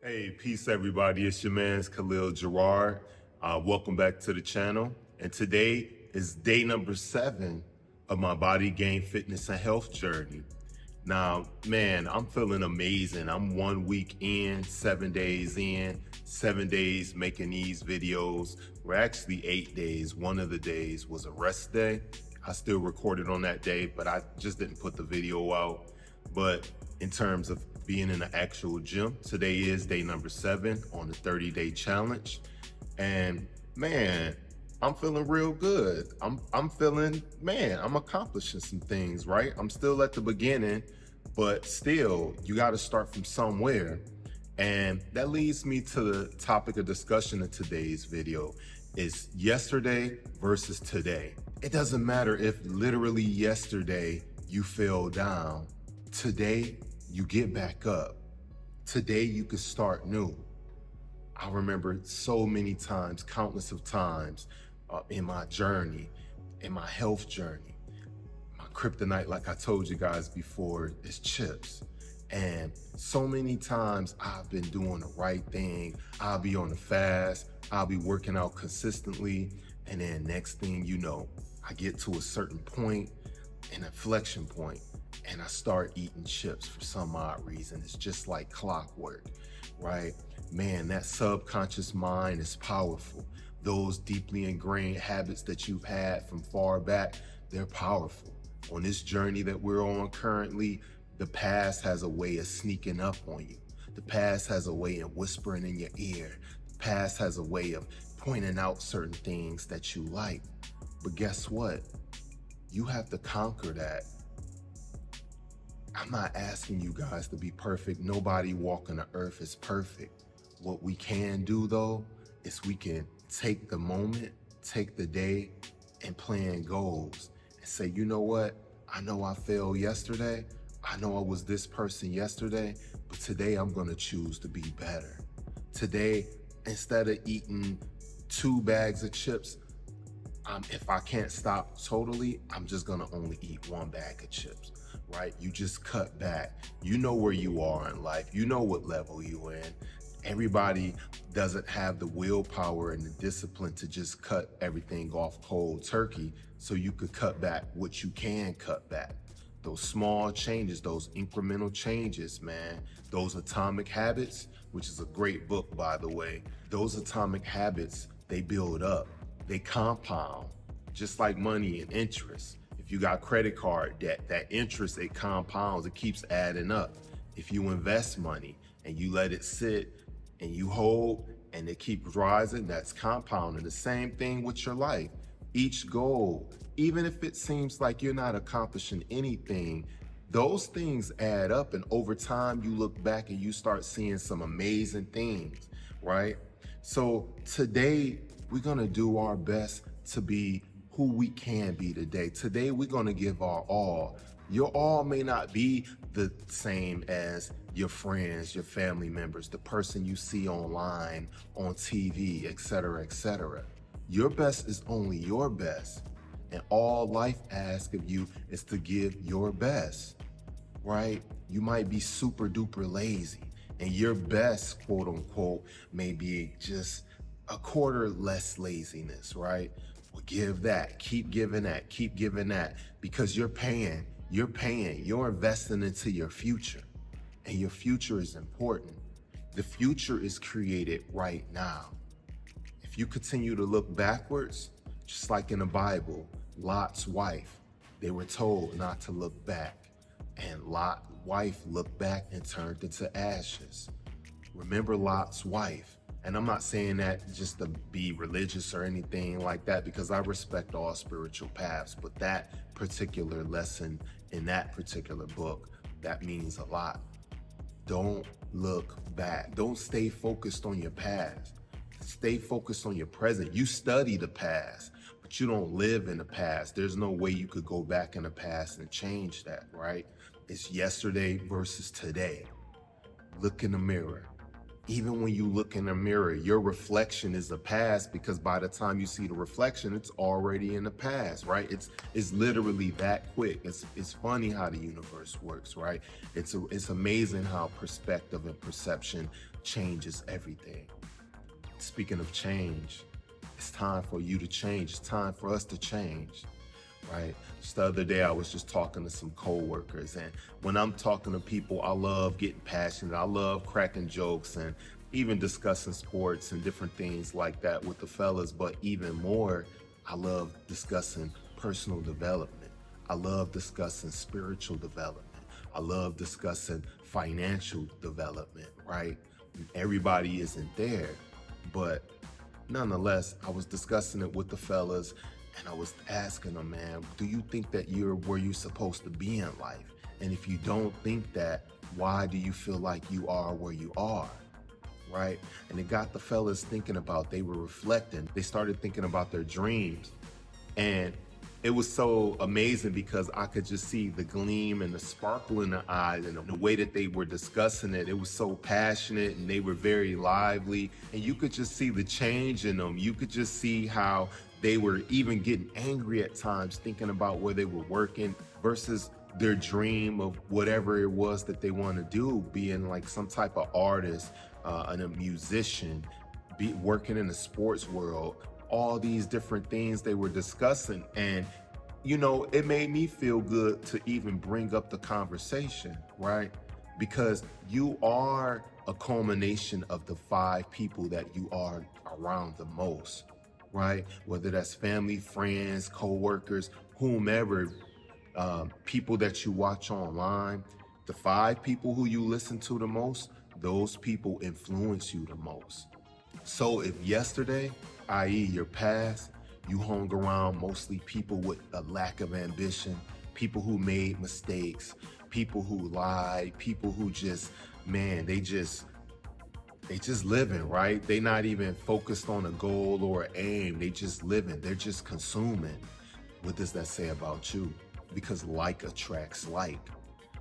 Hey, peace everybody. It's your man's Khalil, Gerard. Welcome back to the channel. And today is day number 7 of my body, gain, fitness, and health journey. Now, man, I'm feeling amazing. I'm 1 week in, 7 days in, 7 days making these videos. We're actually 8 days. One of the days was a rest day. I still recorded on that day, but I just didn't put the video out. But in terms of being in the actual gym, today is day number 7 on the 30-day challenge. And man, I'm feeling real good. I'm feeling, man, I'm accomplishing some things, right? I'm still at the beginning, but still, you got to start from somewhere. And that leads me to the topic of discussion in today's video is yesterday versus today. It doesn't matter if literally yesterday you fell down. Today, you get back up. Today, you can start new. I remember so many times, countless of times in my journey, in my health journey. My kryptonite, like I told you guys before, is chips. And so many times I've been doing the right thing. I'll be on the fast, I'll be working out consistently. And then next thing you know, I get to a certain point, an inflection point, and I start eating chips for some odd reason. It's just like clockwork, right? Man, that subconscious mind is powerful. Those deeply ingrained habits that you've had from far back, they're powerful. On this journey that we're on currently, the past has a way of sneaking up on you. The past has a way of whispering in your ear. The past has a way of pointing out certain things that you like. But guess what? You have to conquer that. I'm not asking you guys to be perfect. Nobody walking the earth is perfect. What we can do though, is we can take the moment, take the day, and plan goals and say, you know what? I know I failed yesterday. I know I was this person yesterday, but today I'm gonna choose to be better. Today, instead of eating 2 bags of chips, if I can't stop totally, I'm just gonna only eat 1 bag of chips, right? You just cut back. You know where you are in life. You know what level you're in. Everybody doesn't have the willpower and the discipline to just cut everything off cold turkey, so you could cut back what you can cut back. Those small changes, those incremental changes, man, those atomic habits, which is a great book, by the way, those atomic habits, they build up. They compound, just like money and interest. If you got credit card debt, that interest, it compounds, it keeps adding up. If you invest money and you let it sit and you hold and it keeps rising, that's compounding. The same thing with your life. Each goal, even if it seems like you're not accomplishing anything, those things add up, and over time you look back and you start seeing some amazing things, right? So today, we're gonna do our best to be who we can be today. Today, we're gonna give our all. Your all may not be the same as your friends, your family members, the person you see online, on TV, etc., etc. Your best is only your best. And all life asks of you is to give your best, right? You might be super duper lazy, and your best, quote unquote, may be just a quarter less laziness, right? Well, give that, keep giving that, because you're you're investing into your future, and your future is important. The future is created right now. If you continue to look backwards, just like in the Bible, Lot's wife, they were told not to look back, and Lot's wife looked back and turned into ashes. Remember Lot's wife. And I'm not saying that just to be religious or anything like that, because I respect all spiritual paths, but that particular lesson in that particular book, that means a lot. Don't look back. Don't stay focused on your past. Stay focused on your present. You study the past, but you don't live in the past. There's no way you could go back in the past and change that, right? It's yesterday versus today. Look in the mirror. Even when you look in the mirror, your reflection is the past, because by the time you see the reflection, it's already in the past, right? It's literally that quick. It's funny how the universe works, right? It's amazing how perspective and perception changes everything. Speaking of change, it's time for you to change. It's time for us to change, right? Just the other day, I was just talking to some coworkers, and when I'm talking to people, I love getting passionate. I love cracking jokes and even discussing sports and different things like that with the fellas. But even more, I love discussing personal development. I love discussing spiritual development. I love discussing financial development, right? Everybody isn't there, but nonetheless, I was discussing it with the fellas, and I was asking them, man, do you think that you're where you're supposed to be in life? And if you don't think that, why do you feel like you are where you are? Right? And it got the fellas thinking about, they were reflecting. They started thinking about their dreams. And it was so amazing because I could just see the gleam and the sparkle in their eyes, and the way that they were discussing it. It was so passionate, and they were very lively, and you could just see the change in them. You could just see how they were even getting angry at times, thinking about where they were working versus their dream of whatever it was that they want to do, being like some type of artist, and a musician, be working in the sports world. All these different things they were discussing, and it made me feel good to even bring up the conversation, right? Because you are a culmination of the 5 people that you are around the most, right? Whether that's family, friends, co-workers, whomever, people that you watch online, the 5 people who you listen to the most, those people influence you the most. So if yesterday, i.e. your past, you hung around mostly people with a lack of ambition, people who made mistakes, people who lied, people who just, man, they just living, right? They not even focused on a goal or an aim. They just living. They're just consuming. What does that say about you? Because like attracts like.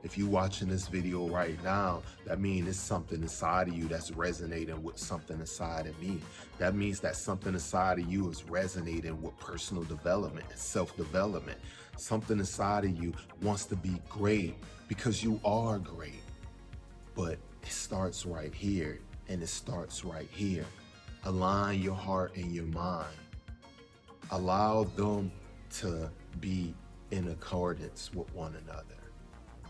If you're watching this video right now, that means it's something inside of you that's resonating with something inside of me. That means that something inside of you is resonating with personal development and self-development. Something inside of you wants to be great because you are great. But it starts right here, and it starts right here. Align your heart and your mind. Allow them to be in accordance with one another.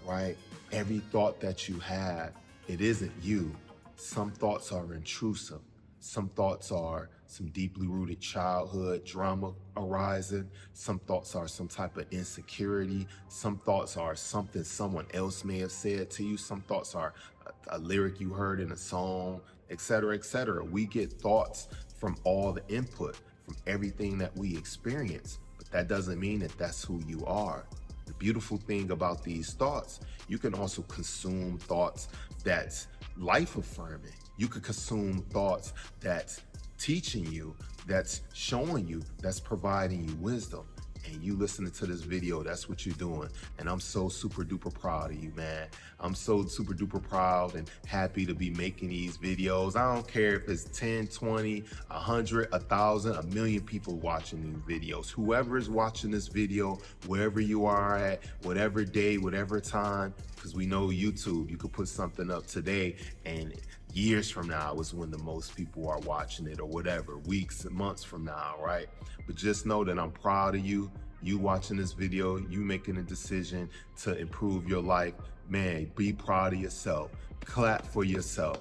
Right? Every thought that you have, it isn't you. Some thoughts are intrusive. Some thoughts are some deeply rooted childhood drama arising. Some thoughts are some type of insecurity. Some thoughts are something someone else may have said to you. Some thoughts are a lyric you heard in a song, etc., etc. We get thoughts from all the input, from everything that we experience, but that doesn't mean that that's who you are. The beautiful thing about these thoughts, you can also consume thoughts that's life affirming. You could consume thoughts that's teaching you, that's showing you, that's providing you wisdom. And you listening to this video, that's what you're doing. And I'm so super duper proud of you, man. I'm so super duper proud and happy to be making these videos. I don't care if it's 10, 20, 100, 1,000, a million people watching these videos. Whoever is watching this video, wherever you are at, whatever day, whatever time, because we know YouTube, you could put something up today and years from now is when the most people are watching it, or whatever, weeks and months from now, right? But just know that I'm proud of you. You watching this video, you making a decision to improve your life. Man, be proud of yourself. Clap for yourself.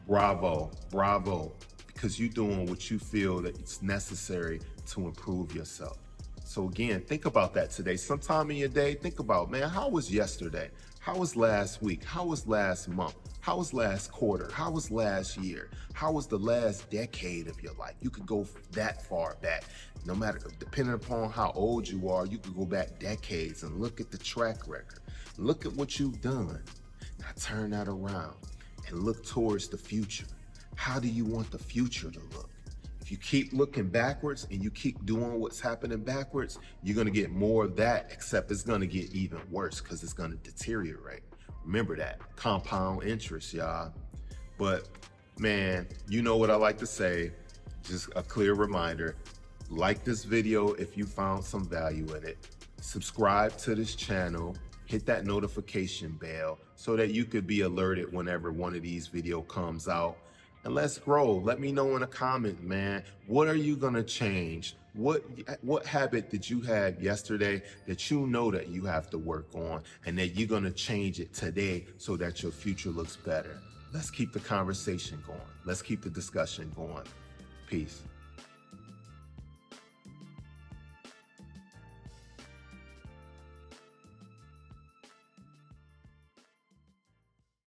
Bravo, bravo, because you're doing what you feel that it's necessary to improve yourself. So again, think about that today. Sometime in your day, think about, man, how was yesterday? How was last week? How was last month? How was last quarter? How was last year? How was the last decade of your life? You could go that far back. No matter, depending upon how old you are, you could go back decades and look at the track record. Look at what you've done. Now turn that around and look towards the future. How do you want the future to look? If you keep looking backwards and you keep doing what's happening backwards, you're gonna get more of that, except it's gonna get even worse because it's gonna deteriorate. Remember that, compound interest, y'all. But man, you know what I like to say, just a clear reminder, like this video if you found some value in it, subscribe to this channel, hit that notification bell so that you could be alerted whenever one of these videos comes out. And let's grow. Let me know in a comment, man. What are you gonna change? What habit did you have yesterday that you know that you have to work on and that you're gonna change it today so that your future looks better? Let's keep the conversation going. Let's keep the discussion going. Peace.